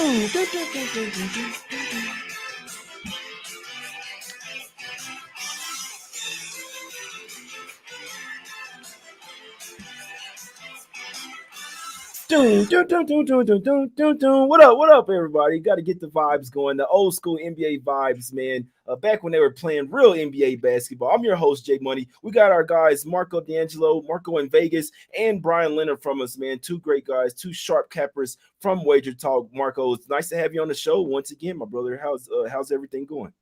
What up, everybody? Got to get the vibes going, the old school NBA vibes, man. Back when they were playing real NBA basketball. I'm your host, Jay Money. We got our guys, Marco D'Angelo, Marco in Vegas, and Bryan Leonard from us, man. Two great guys, two sharp cappers from Wager Talk. Marco, it's nice to have you on the show once again, my brother. How's everything going?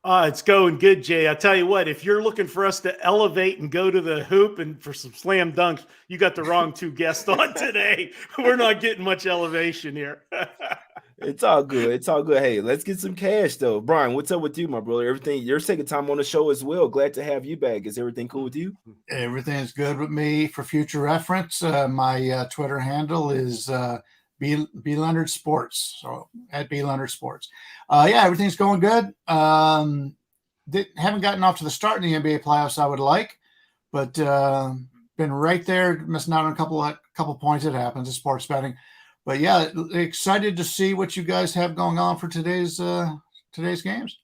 It's going good, Jay. I tell you what, if you're looking for us to elevate and go to the hoop and for some slam dunks, you got the wrong two guests on today. We're not getting much elevation here. It's all good. It's all good. Hey, let's get some cash though. Bryan, what's up with you, my brother? Everything, your second time on the show as well. Glad to have you back. Is everything cool with you? Everything's good with me. For future reference, my Twitter handle is B Leonard Sports. So at B Leonard Sports. Yeah, everything's going good. Haven't gotten off to the start in the NBA playoffs I would like, but been right there, missing out on a couple points. It happens. It's sports betting. But yeah, excited to see what you guys have going on for today's games.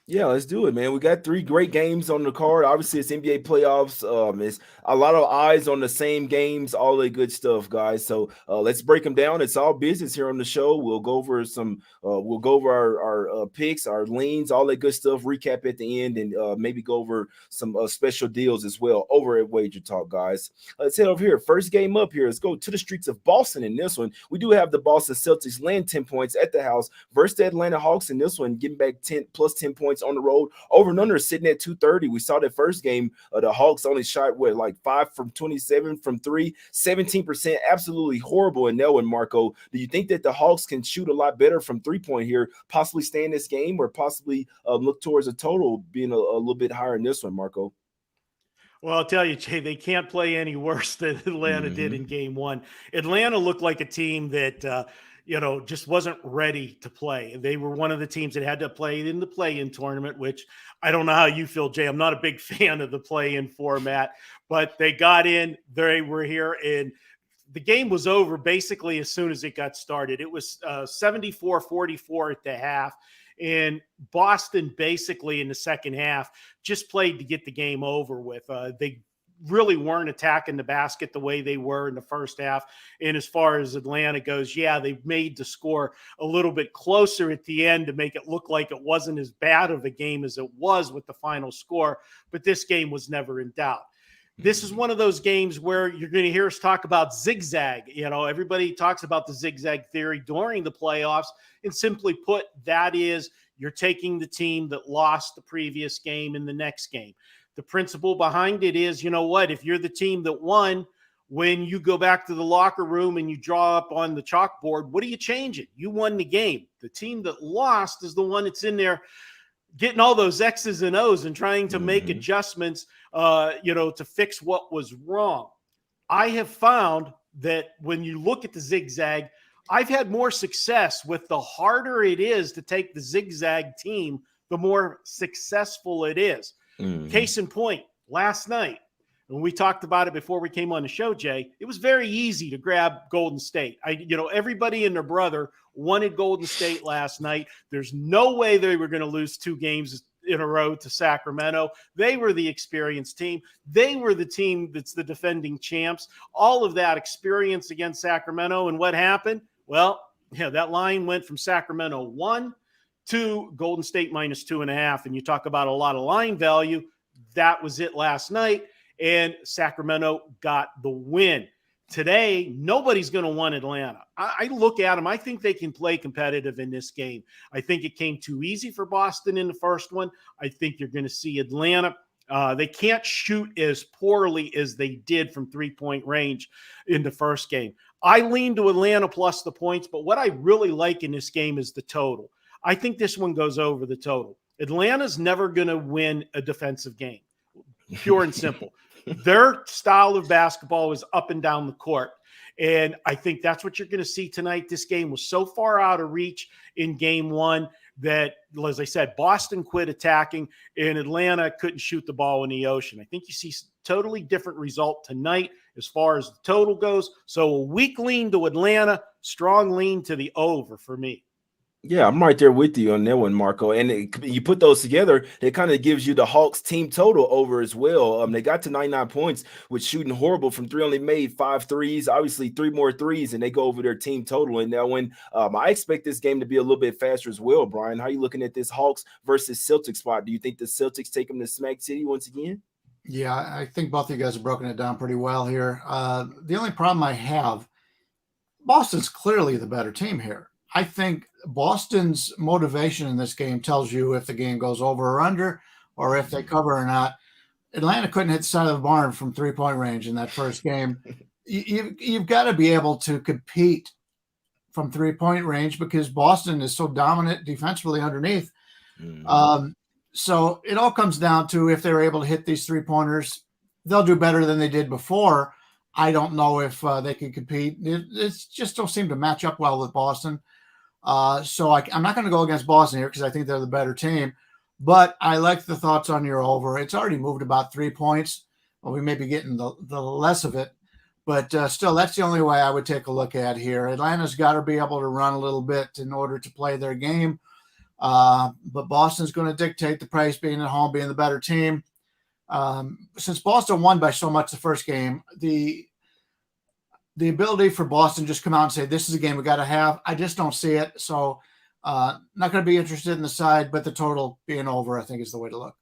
Yeah, let's do it, man. We got three great games on the card. Obviously, it's NBA playoffs. It's a lot of eyes on the same games, all the good stuff, guys. So let's break them down. It's all business here on the show. We'll go over our picks, our leans, all that good stuff. Recap at the end, and maybe go over some special deals as well over at Wager Talk, guys. Let's head over here. First game up here. Let's go to the streets of Boston in this one. We do have the Boston Celtics laying 10 points at the house versus the Atlanta Hawks in this one, getting back 10 points on the road. Over and under sitting at 230. We saw that first game. The Hawks only shot like 5 from 27 from 3, 17%. Absolutely horrible in that one, Marco. Do you think that the Hawks can shoot a lot better from 3-point here, possibly stay in this game, or possibly look towards a total being a little bit higher in this one, Marco? Well, I'll tell you, Jay, they can't play any worse than Atlanta did in game one. Atlanta looked like a team that just wasn't ready to play. They were one of the teams that had to play in the play-in tournament, which I don't know how you feel, Jay. I'm not a big fan of the play-in format, but they got in, they were here, and the game was over basically as soon as it got started. It was 74-44 at the half, and Boston basically in the second half just played to get the game over with. They really weren't attacking the basket the way they were in the first half. And as far as Atlanta goes, yeah, they made the score a little bit closer at the end to make it look like it wasn't as bad of a game as it was with the final score. But this game was never in doubt. This is one of those games where you're going to hear us talk about zigzag. Everybody talks about the zigzag theory during the playoffs. And simply put, that is you're taking the team that lost the previous game in the next game. The principle behind it is, you know what, if you're the team that won, when you go back to the locker room and you draw up on the chalkboard, what are you changing? You won the game. The team that lost is the one that's in there getting all those X's and O's and trying to make adjustments, to fix what was wrong. I have found that when you look at the zigzag, I've had more success with the harder it is to take the zigzag team, the more successful it is. Case in point, last night, when we talked about it before we came on the show, Jay, it was very easy to grab Golden State. Everybody and their brother wanted Golden State last night. There's no way they were going to lose 2 games in a row to Sacramento. They were the experienced team. They were the team that's the defending champs. All of that experience against Sacramento. And what happened? Well, that line went from Sacramento 1 to Golden State minus 2.5. And you talk about a lot of line value. That was it last night. And Sacramento got the win. Today, nobody's going to want Atlanta. I look at them. I think they can play competitive in this game. I think it came too easy for Boston in the first one. I think you're going to see Atlanta. They can't shoot as poorly as they did from 3-point range in the first game. I lean to Atlanta plus the points, but what I really like in this game is the total. I think this one goes over the total. Atlanta's never going to win a defensive game. Pure and simple. Their style of basketball is up and down the court. And I think that's what you're going to see tonight. This game was so far out of reach in game one that, as I said, Boston quit attacking and Atlanta couldn't shoot the ball in the ocean. I think you see totally different result tonight as far as the total goes. So a weak lean to Atlanta, strong lean to the over for me. Yeah, I'm right there with you on that one, Marco. And you put those together, it kind of gives you the Hawks team total over as well. They got to 99 points with shooting horrible from three, only made 5 threes, obviously 3 more threes, and they go over their team total. And now when I expect this game to be a little bit faster as well, Brian. How are you looking at this Hawks versus Celtics spot? Do you think the Celtics take them to Smack City once again? Yeah, I think both of you guys have broken it down pretty well here. The only problem I have, Boston's clearly the better team here. I think Boston's motivation in this game tells you if the game goes over or under, or if they cover or not. Atlanta couldn't hit the side of the barn from 3-point range in that first game. You've got to be able to compete from 3-point range because Boston is so dominant defensively underneath. So it all comes down to if they're able to hit these 3-pointers, they'll do better than they did before. I don't know if they can compete. It just don't seem to match up well with Boston. So I'm not going to go against Boston here because I think they're the better team. But I like the thoughts on your over. It's already moved about 3 points. Well, we may be getting the less of it. But still, that's the only way I would take a look at here. Atlanta's got to be able to run a little bit in order to play their game. But Boston's going to dictate the price, being at home, being the better team. Since Boston won by so much the first game, the ability for Boston to just come out and say, this is a game we got to have, I just don't see it. So not going to be interested in the side, but the total being over, I think, is the way to look.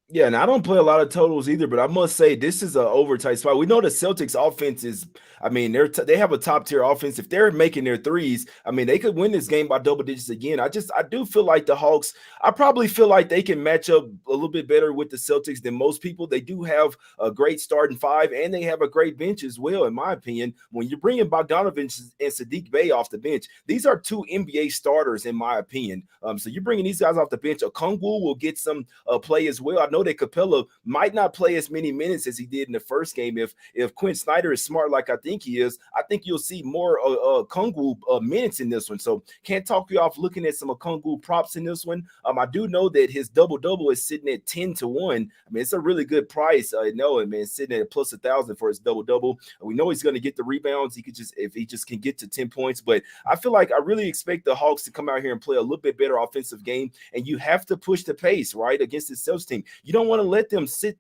Yeah, and I don't play a lot of totals either, but I must say this is an overtight spot. We know the Celtics offense is, I mean, they have a top tier offense. If they're making their threes, I mean, they could win this game by double digits again. I do feel like the Hawks, I probably feel like they can match up a little bit better with the Celtics than most people. They do have a great starting five, and they have a great bench as well, in my opinion. When you're bringing Bogdanovich and Saddiq Bey off the bench, these are 2 NBA starters, in my opinion. So you're bringing these guys off the bench. Okongwu will get some play as well. I know that Capella might not play as many minutes as he did in the first game. If Quinn Snyder is smart like I think he is, I think you'll see more Okongwu minutes in this one. So can't talk you off looking at some Okongwu props in this one. I do know that his double-double is sitting at 10-1. I mean, it's a really good price. I know it, man. It's sitting at plus 1,000 for his double-double. We know he's going to get the rebounds. If he just can get to 10 points. But I feel like I really expect the Hawks to come out here and play a little bit better offensive game. And you have to push the pace, right, against the Celtics team. You don't want to let them sit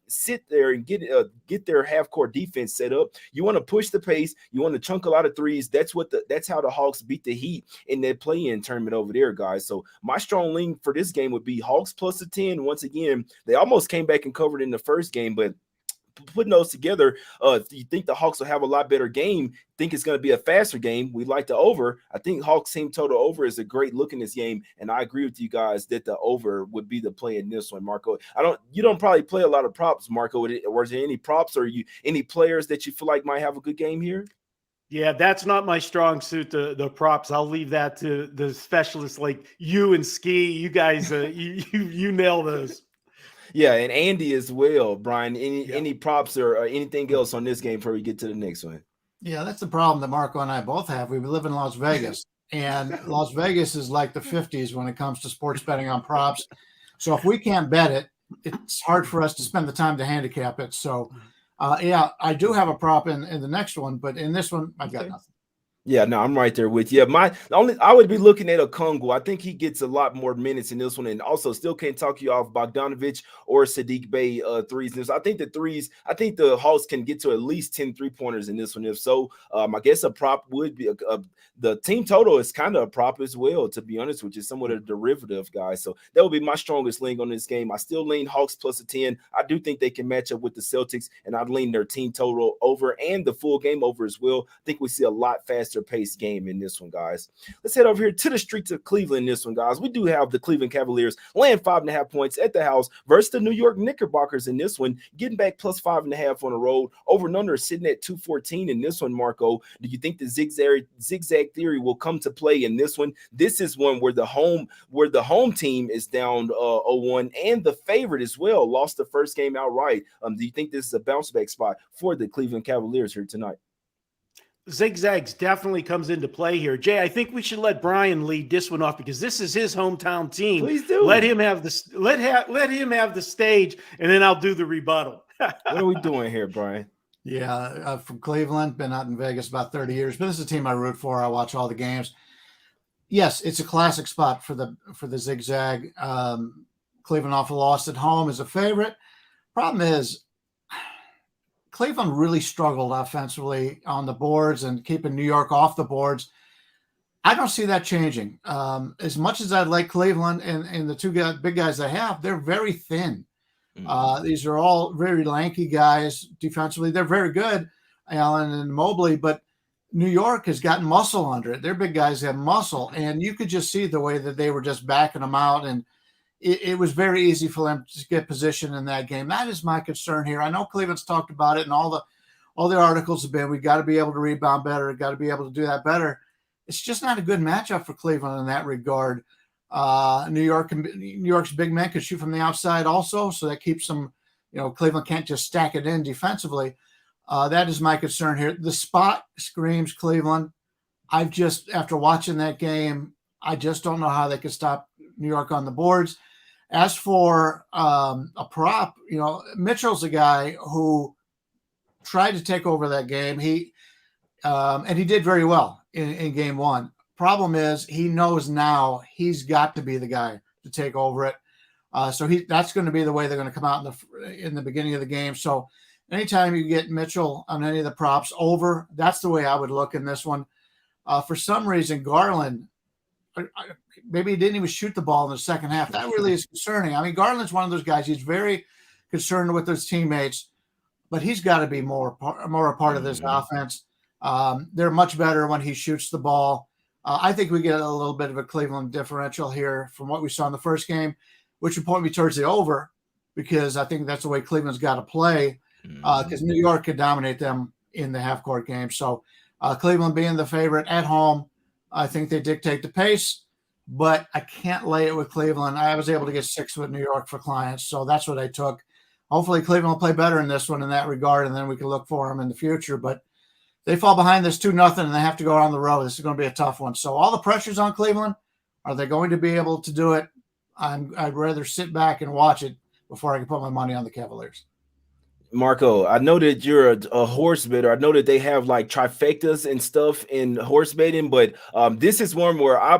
there and get their half-court defense set up. You want to push the pace. You want to chunk a lot of threes. That's how the Hawks beat the Heat in that play-in tournament over there, guys. So my strong lean for this game would be Hawks plus a 10. Once again, they almost came back and covered in the first game, but putting those together, if you think the Hawks will have a lot better game, think it's going to be a faster game, we like the over. I think Hawks team total over is a great look in this game, and I agree with you guys that the over would be the play in this one, Marco. You don't probably play a lot of props, Marco. Was there any props or any players that you feel like might have a good game here? Yeah, that's not my strong suit, the props. I'll leave that to the specialists like you and Ski. You guys, you nail those. Yeah, and Andy as well, Brian. Any props or anything else on this game before we get to the next one? Yeah, that's the problem that Marco and I both have. We live in Las Vegas, and Las Vegas is like the 50s when it comes to sports betting on props. So if we can't bet it, it's hard for us to spend the time to handicap it. So, yeah, I do have a prop in the next one, but in this one, I've got nothing. Yeah, no, I'm right there with you. I would be looking at Okongwu. I think he gets a lot more minutes in this one, and also still can't talk you off Bogdanovich or Saddiq Bey threes. I think the Hawks can get to at least 10 3-pointers in this one. If so, I guess a prop would be the team total is kind of a prop as well, to be honest, which is somewhat a derivative, guys. So that would be my strongest lean on this game. I still lean Hawks plus a 10. I do think they can match up with the Celtics, and I'd lean their team total over and the full game over as well. I think we see a lot faster pace game in this one, guys. Let's head over here to the streets of Cleveland in this one, guys. We do have the Cleveland Cavaliers laying 5.5 points at the house versus the New York Knickerbockers in this one, getting back plus 5.5 on the road. Over and under sitting at 214 in this one, Marco. Do you think the zigzag theory will come to play in this one? This is one where the home team is down 0-1 and the favorite as well lost the first game outright. Do you think this is a bounce back spot for the Cleveland Cavaliers here tonight? Zigzags definitely comes into play here. Jay, I think we should let Bryan lead this one off because this is his hometown team. Please do. Let him have the stage, and then I'll do the rebuttal. What are we doing here, Bryan? Yeah, from Cleveland, been out in Vegas about 30 years, but this is a team I root for. I watch all the games. Yes, it's a classic spot for the zigzag. Cleveland off a loss at home is a favorite. Problem is, Cleveland really struggled offensively on the boards and keeping New York off the boards. I don't see that changing. As much as I'd like Cleveland and the two big guys they have, they're very thin. These are all very lanky guys defensively. They're very good, Allen and Mobley, but New York has gotten muscle under it. Their big guys have muscle, and you could just see the way that they were just backing them out, and it was very easy for them to get position in that game. That is my concern here. I know Cleveland's talked about it, and all the articles have been, we got to be able to rebound better, got to be able to do that better. It's just not a good matchup for Cleveland in that regard. New York's big men can shoot from the outside also, so that keeps them, Cleveland can't just stack it in defensively. That is my concern here. The spot screams Cleveland. After watching that game, I just don't know how they could stop New York on the boards. As for a prop, Mitchell's a guy who tried to take over that game. And he did very well in game one. Problem is, he knows now he's got to be the guy to take over it. So that's going to be the way they're going to come out in the beginning of the game. So anytime you get Mitchell on any of the props over, that's the way I would look in this one. For some reason, Garland, maybe he didn't even shoot the ball in the second half. That really is concerning. I mean, Garland's one of those guys. He's very concerned with his teammates, but he's got to be more a part of this offense. They're much better when he shoots the ball. I think we get a little bit of a Cleveland differential here from what we saw in the first game, which would point me towards the over, because I think that's the way Cleveland's got to play, because New York could dominate them in the half-court game. So Cleveland being the favorite at home, I think they dictate the pace, but I can't lay it with Cleveland. I was able to get 6 with New York for clients, so that's what I took. Hopefully Cleveland will play better in this one in that regard, and then we can look for them in the future. But they fall behind this 2-0, and they have to go on the road. This is going to be a tough one. So all the pressure's on Cleveland. Are they going to be able to do it? I'd rather sit back and watch it before I can put my money on the Cavaliers. Marco, I know that you're a horse better. I know that they have like trifectas and stuff in horse betting, but this is one where I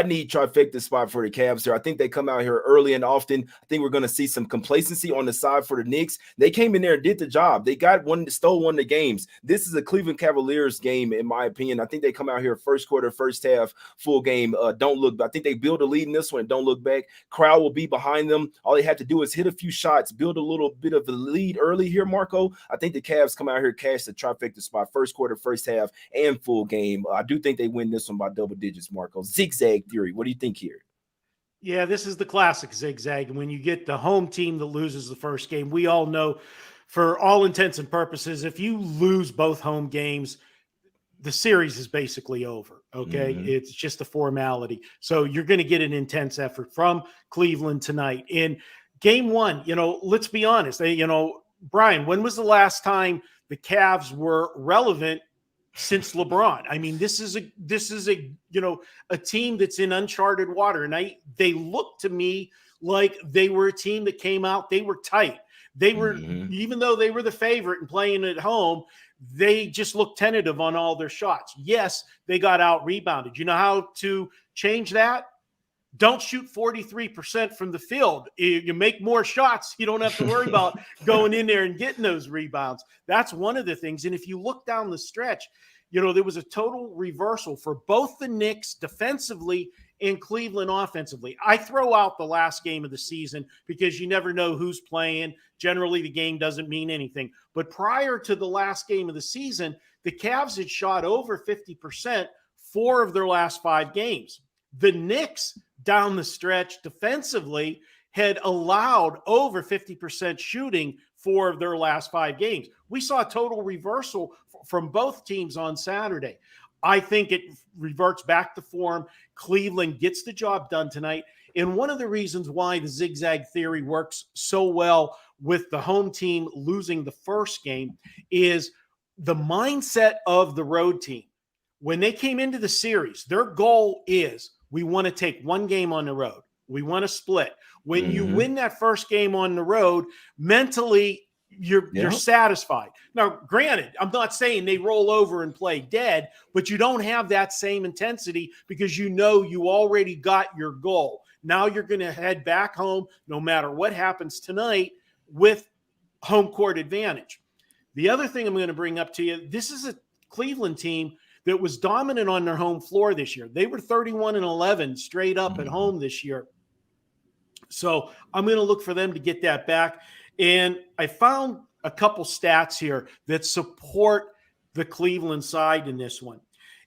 need trifecta spot for the Cavs here. I think they come out here early and often. I think we're going to see some complacency on the side for the Knicks. They came in there and did the job. They stole one of the games. This is a Cleveland Cavaliers game, in my opinion. I think they come out here first quarter, first half, full game. Don't look back. I think they build a lead in this one and don't look back. Crowd will be behind them. All they have to do is hit a few shots, build a little bit of a lead early here, Marco. I think the Cavs come out here, cash the trifecta spot, first quarter, first half, and full game. I do think they win this one by double digits, Marco. Zigzag theory. What do you think here? Yeah, this is the classic zigzag. And when you get the home team that loses the first game, we all know, for all intents and purposes, if you lose both home games, the series is basically over. Okay. It's just a formality. So you're going to get an intense effort from Cleveland tonight. In game one, let's be honest. Bryan, when was the last time the Cavs were relevant since LeBron? I mean, this is a team that's in uncharted water, and they look to me like they were a team that came out. They were tight. They were, even though they were the favorite and playing at home, they just looked tentative on all their shots. Yes, they got out rebounded. You know how to change that? Don't shoot 43% from the field. You make more shots. You don't have to worry about going in there and getting those rebounds. That's one of the things. And if you look down the stretch, there was a total reversal for both the Knicks defensively and Cleveland offensively. I throw out the last game of the season because you never know who's playing. Generally, the game doesn't mean anything. But prior to the last game of the season, the Cavs had shot over 50% 4 of their last 5 games. The Knicks down the stretch defensively had allowed over 50% shooting 4 of their last 5 games. We saw a total reversal from both teams on Saturday. I think it reverts back to form. Cleveland gets the job done tonight. And one of the reasons why the zigzag theory works so well with the home team losing the first game is the mindset of the road team. When they came into the series, their goal is, we want to take 1 game on the road. We want to split. When you win that first game on the road, mentally, you're satisfied. Now, granted, I'm not saying they roll over and play dead, but you don't have that same intensity because you already got your goal. Now you're going to head back home no matter what happens tonight with home court advantage. The other thing I'm going to bring up to you, this is a Cleveland team that was dominant on their home floor this year. They were 31-11 straight up at home this year. So I'm going to look for them to get that back. And I found a couple stats here that support the Cleveland side in this one.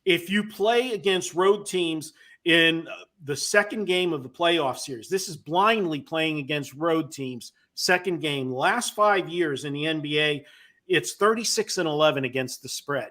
If you play against road teams in the second game of the playoff series, this is blindly playing against road teams, second game, last 5 years in the NBA, it's 36-11 against the spread.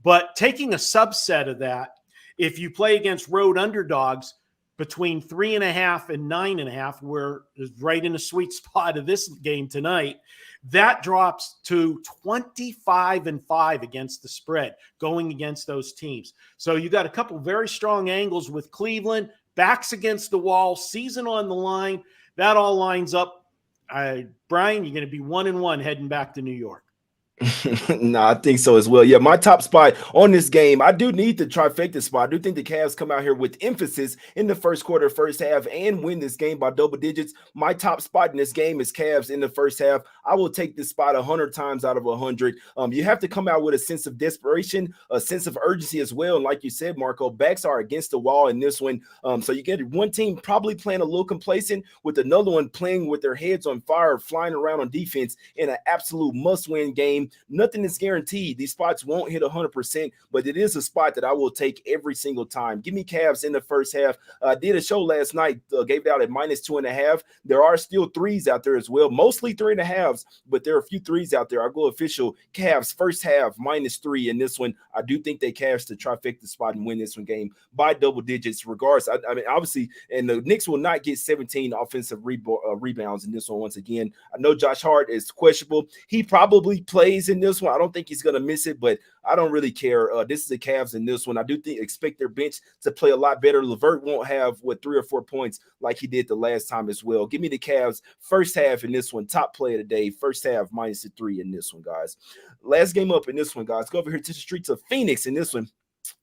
But taking a subset of that, if you play against road underdogs between 3.5 and 9.5, where is right in the sweet spot of this game tonight, that drops to 25-5 against the spread going against those teams. So you got a couple very strong angles with Cleveland, backs against the wall, season on the line. That all lines up. Bryan, you're going to be 1-1 heading back to New York. No, I think so as well. Yeah, my top spot on this game, I do need the trifecta spot. I do think the Cavs come out here with emphasis in the first quarter, first half, and win this game by double digits. My top spot in this game is Cavs in the first half. I will take this spot 100 times out of 100. You have to come out with a sense of desperation, a sense of urgency as well. And like you said, Marco, backs are against the wall in this one. So you get one team probably playing a little complacent with another one playing with their heads on fire, flying around on defense in an absolute must-win game. Nothing is guaranteed. These spots won't hit 100%, but it is a spot that I will take every single time. Give me Cavs in the first half. I did a show last night, gave it out at -2.5. There are still threes out there as well, mostly 3.5s, but there are a few threes out there. I'll go official. Cavs first half -3 in this one. I do think they Cavs the trifecta spot and win this one game by double digits. Regardless, I mean, obviously, and the Knicks will not get 17 offensive rebounds in this one once again. I know Josh Hart is questionable. He probably plays in this one. I don't think he's going to miss it, but I don't really care. This is the Cavs in this one. I do expect their bench to play a lot better. LeVert won't have 3 or 4 points like he did the last time as well. Give me the Cavs first half in this one. Top play of the day. First half -3 in this one, guys. Last game up in this one, guys. Go over here to the streets of Phoenix in this one.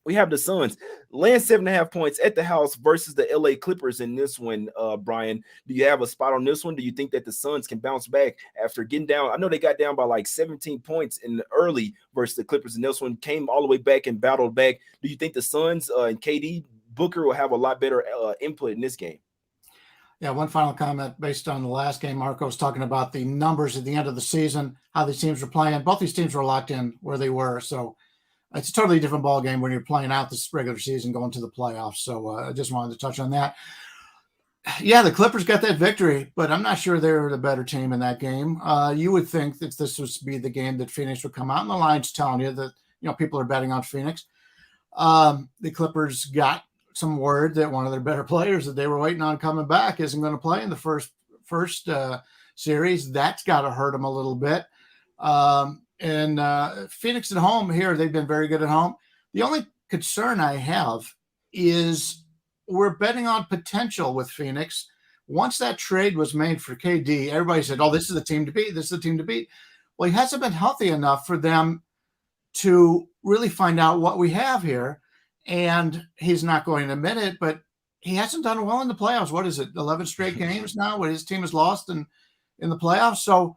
We have the Suns laying 7.5 points at the house versus the LA Clippers in this one. Bryan, do you have a spot on this one? Do you think that the Suns can bounce back after getting down? I know they got down by like 17 points in the early versus the Clippers, and this one came all the way back and battled back. Do you think the Suns and KD Booker will have a lot better input in this game? Yeah, one final comment based on the last game. Marco was talking about the numbers at the end of the season, how these teams were playing. Both these teams were locked in where they were, so it's a totally different ball game when you're playing out this regular season going to the playoffs. So I just wanted to touch on that. Yeah, the Clippers got that victory, but I'm not sure they're the better team in that game. You would think that this would be the game that Phoenix would come out, and the line's telling you that people are betting on Phoenix. The Clippers got some word that one of their better players that they were waiting on coming back isn't going to play in the first series. That's got to hurt them a little bit. And Phoenix at home here, they've been very good at home. The only concern I have is we're betting on potential with Phoenix. Once that trade was made for KD, everybody said, oh, this is the team to beat. This is the team to beat. Well, he hasn't been healthy enough for them to really find out what we have here. And he's not going to admit it, but he hasn't done well in the playoffs. What is it, 11 straight games now where his team has lost in the playoffs? So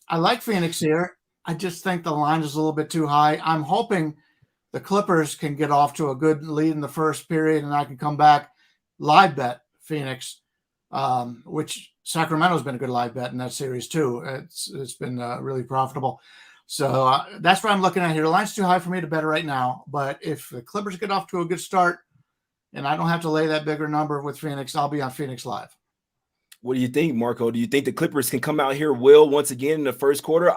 I like Phoenix here. I just think the line is a little bit too high. I'm hoping the Clippers can get off to a good lead in the first period and I can come back live bet Phoenix, which Sacramento's been a good live bet in that series too. It's been really profitable. So that's what I'm looking at here. The line's too high for me to bet right now. But if the Clippers get off to a good start and I don't have to lay that bigger number with Phoenix, I'll be on Phoenix Live. What do you think, Marco? Do you think the Clippers can come out here well once again in the first quarter?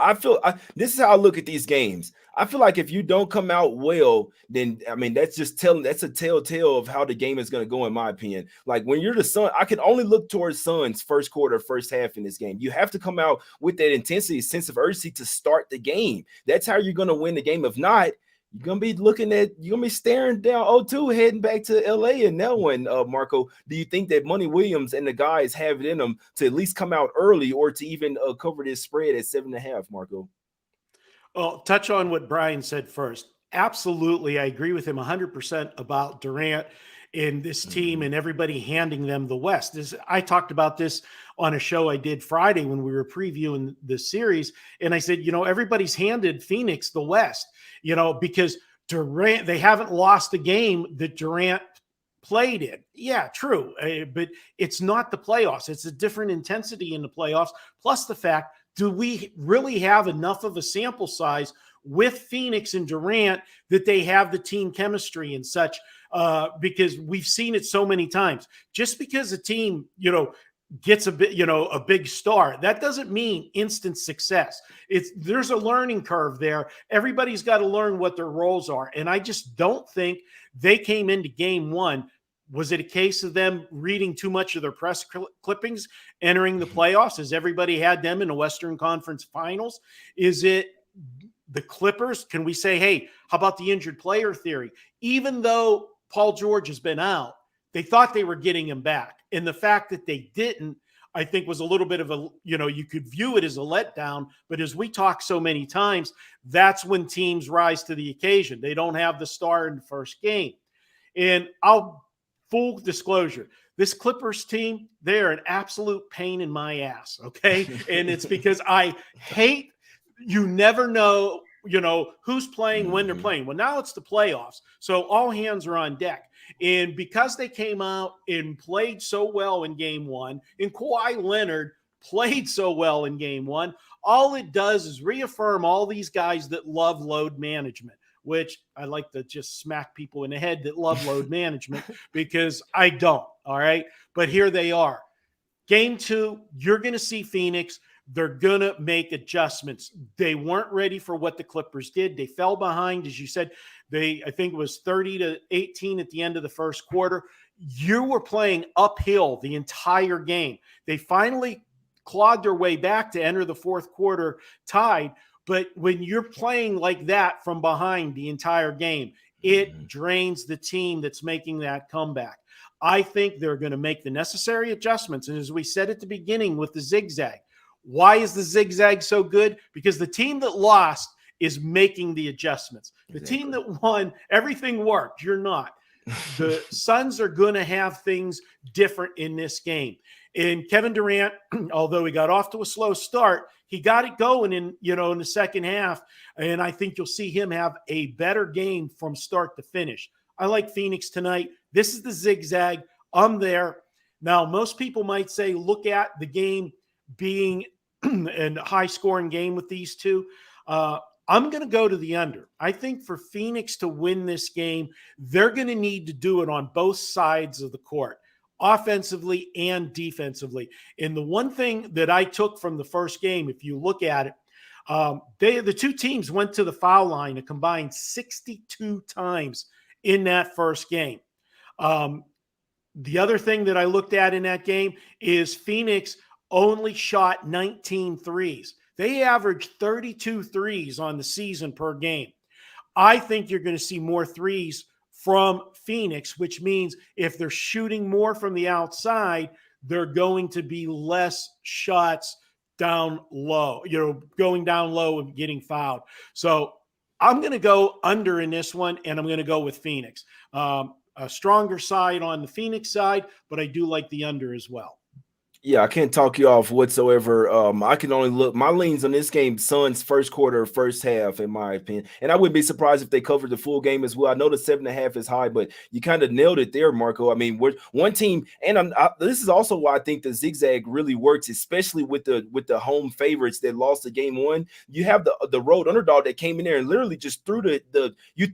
This is how I look at these games. I feel like if you don't come out well, then that's a telltale of how the game is going to go, in my opinion. Like when you're the Suns, I can only look towards Suns first quarter, first half in this game. You have to come out with that intensity, sense of urgency to start the game. That's how you're going to win the game. If not, You're gonna be staring down 0-2 heading back to LA in that one, Marco. Do you think that Money Williams and the guys have it in them to at least come out early or to even cover this spread at 7.5, Marco? Well, touch on what Bryan said first. Absolutely, I agree with him 100% about Durant and this team and everybody handing them the West. I talked about this on a show I did Friday when we were previewing the series, and I said, everybody's handed Phoenix the West, because Durant, they haven't lost a game that Durant played in. Yeah, true, but it's not the playoffs. It's a different intensity in the playoffs, plus the fact, do we really have enough of a sample size with Phoenix and Durant that they have the team chemistry and such? Because we've seen it so many times. Just because a team, gets a big star, that doesn't mean instant success. There's a learning curve there. Everybody's got to learn what their roles are. And I just don't think they came into game one. Was it a case of them reading too much of their press clippings entering the playoffs, as everybody had them in the Western Conference Finals? Is it the Clippers? Can we say, hey, how about the injured player theory? Even though Paul George has been out, they thought they were getting him back. And the fact that they didn't, I think, was a little bit of a, you could view it as a letdown. But as we talk so many times, that's when teams rise to the occasion. They don't have the star in the first game. And full disclosure, this Clippers team, they're an absolute pain in my ass, okay? And it's because I hate, you never know, who's playing when they're playing. Well, now it's the playoffs, so all hands are on deck. And because they came out and played so well in game one, and Kawhi Leonard played so well in game one, all it does is reaffirm all these guys that love load management, which I like to just smack people in the head that love load management, because I don't, all right? But here they are. Game two, you're going to see Phoenix. They're going to make adjustments. They weren't ready for what the Clippers did. They fell behind, as you said. I think it was 30-18 at the end of the first quarter. You were playing uphill the entire game. They finally clawed their way back to enter the fourth quarter tied. But when you're playing like that from behind the entire game, it drains the team that's making that comeback. I think they're going to make the necessary adjustments. And as we said at the beginning with the zigzag, why is the zigzag so good? Because the team that lost is making the adjustments. The team that won, everything worked. You're not. The Suns are going to have things different in this game. And Kevin Durant, although he got off to a slow start, he got it going in the second half. And I think you'll see him have a better game from start to finish. I like Phoenix tonight. This is the zigzag. I'm there. Now, most people might say, look at the game being a high-scoring game with these two. I'm going to go to the under. I think for Phoenix to win this game, they're going to need to do it on both sides of the court, offensively and defensively. And the one thing that I took from the first game, if you look at it, the two teams went to the foul line a combined 62 times in that first game. The other thing that I looked at in that game is Phoenix only shot 19 threes. They averaged 32 threes on the season per game. I think you're going to see more threes from Phoenix, which means if they're shooting more from the outside, they're going to be less shots down low, going down low and getting fouled. So I'm going to go under in this one, and I'm going to go with Phoenix. A stronger side on the Phoenix side, but I do like the under as well. Yeah, I can't talk you off whatsoever. I can only look. My leans on this game, Suns first quarter, first half, in my opinion. And I wouldn't be surprised if they covered the full game as well. I know the 7.5 is high, but you kind of nailed it there, Marco. I mean, we're one team, and this is also why I think the zigzag really works, especially with the home favorites that lost the game one. You have the road underdog that came in there and literally just threw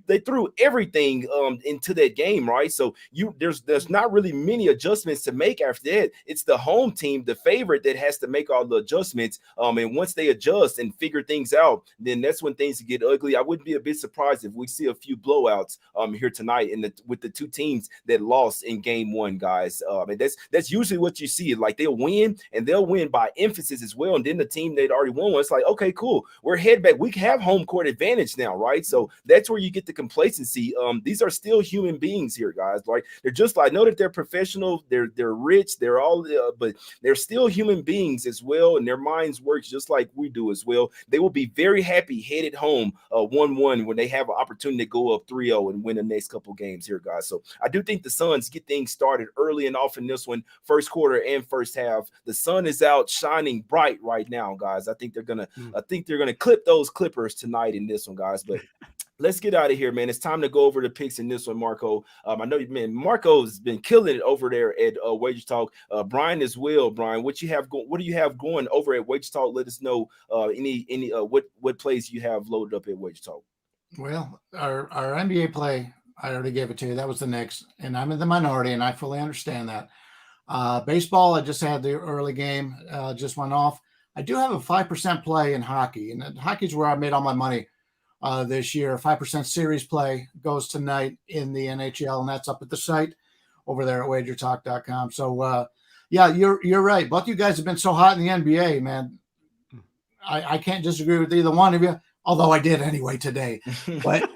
they threw everything into that game, right? So there's not really many adjustments to make after that. It's the home team team, the favorite, that has to make all the adjustments. And once they adjust and figure things out, then that's when things get ugly. I wouldn't be a bit surprised if we see a few blowouts here tonight with the two teams that lost in game one, guys. And that's usually what you see. Like, they'll win, and they'll win by emphasis as well. And then the team that already won, it's like, okay, cool, we're head back. We have home court advantage now, right? So that's where you get the complacency. These are still human beings here, guys. Like, they're just, I know that they're professional, they're rich, they're all, but they're still human beings as well, and their minds work just like we do as well. They will be very happy headed home 1-1 when they have an opportunity to go up 3-0 and win the next couple games here, guys. So I do think the Suns get things started early and often this one, first quarter and first half. The sun is out shining bright right now, guys. I think they're gonna clip those Clippers tonight in this one, guys. But let's get out of here, man. It's time to go over the picks in this one, Marco. I know, man, Marco's been killing it over there at Wager Talk. Bryan as well. Bryan, what do you have going over at Wager Talk? Let us know what plays you have loaded up at Wager Talk. Well, our NBA play, I already gave it to you. That was the Knicks, and I'm in the minority, and I fully understand that. Baseball, I just had the early game, just went off. I do have a 5% play in hockey, and hockey's where I made all my money this year. 5% series play goes tonight in the NHL, and that's up at the site over there at wagertalk.com. So, yeah, you're right. Both you guys have been so hot in the NBA, man. I can't disagree with either one of you, although I did anyway today. But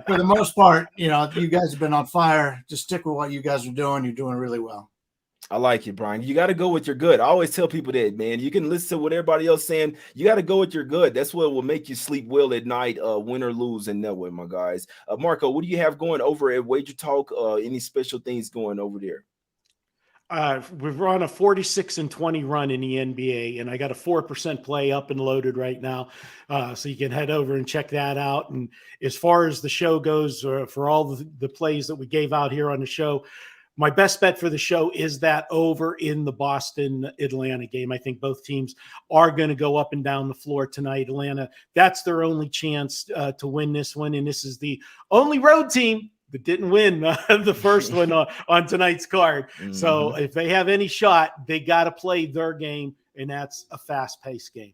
for the most part, you guys have been on fire. Just stick with what you guys are doing. You're doing really well. I like it, Bryan. You got to go with your good. I always tell people that, man. You can listen to what everybody else saying. You got to go with your good. That's what will make you sleep well at night, win or lose in that way, my guys. Marco, what do you have going over at Wager Talk? Any special things going over there? We've run a 46-20 run in the NBA, and I got a 4% play up and loaded right now. So you can head over and check that out. And as far as the show goes, for all the plays that we gave out here on the show, my best bet for the show is that over in the Boston-Atlanta game. I think both teams are going to go up and down the floor tonight. Atlanta, that's their only chance to win this one, and this is the only road team that didn't win the first one on tonight's card. Mm-hmm. So if they have any shot, they got to play their game, and that's a fast-paced game.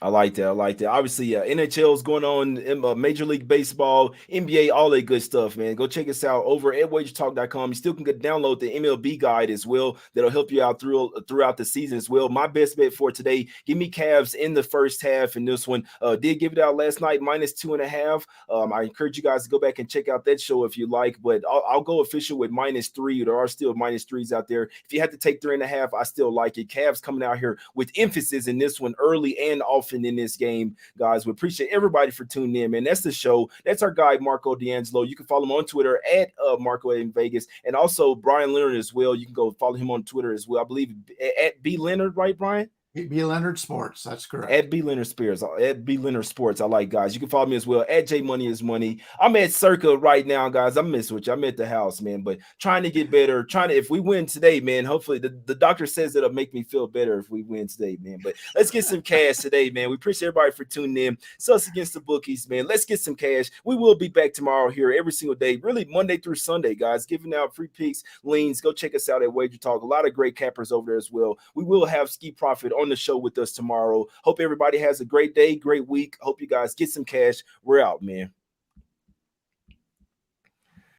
I like that. Obviously, NHL is going on, in Major League Baseball, NBA, all that good stuff, man. Go check us out over at wagertalk.com. You still can download the MLB guide as well. That'll help you out throughout the season as well. My best bet for today, give me Cavs in the first half in this one. Did give it out last night, -2.5. I encourage you guys to go back and check out that show if you like, but I'll go official with -3. There are still -3s out there. If you have to take 3.5, I still like it. Cavs coming out here with emphasis in this one early and often in this game, guys. We appreciate everybody for tuning in, man. That's the show. That's our guy, Marco D'Angelo. You can follow him on Twitter at Marco in Vegas, and also Bryan Leonard as well. You can go follow him on Twitter as well. I believe at B Leonard, right, Bryan? B Leonard Sports. That's correct. At B Leonard Spears. At B Leonard Sports. I like, guys. You can follow me as well at J Money is Money. I'm at Circa right now, guys. I'm messing with you. I'm at the house, man. But trying to get better. If we win today, man, hopefully the doctor says it'll make me feel better if we win today, man. But let's get some cash today, man. We appreciate everybody for tuning in. It's Us Against the Bookies, man. Let's get some cash. We will be back tomorrow here every single day, really Monday through Sunday, guys, giving out free picks, leans. Go check us out at Wager Talk. A lot of great cappers over there as well. We will have Ski Profit on the show with us tomorrow. Hope everybody has a great day, great week. Hope you guys get some cash. We're out, man.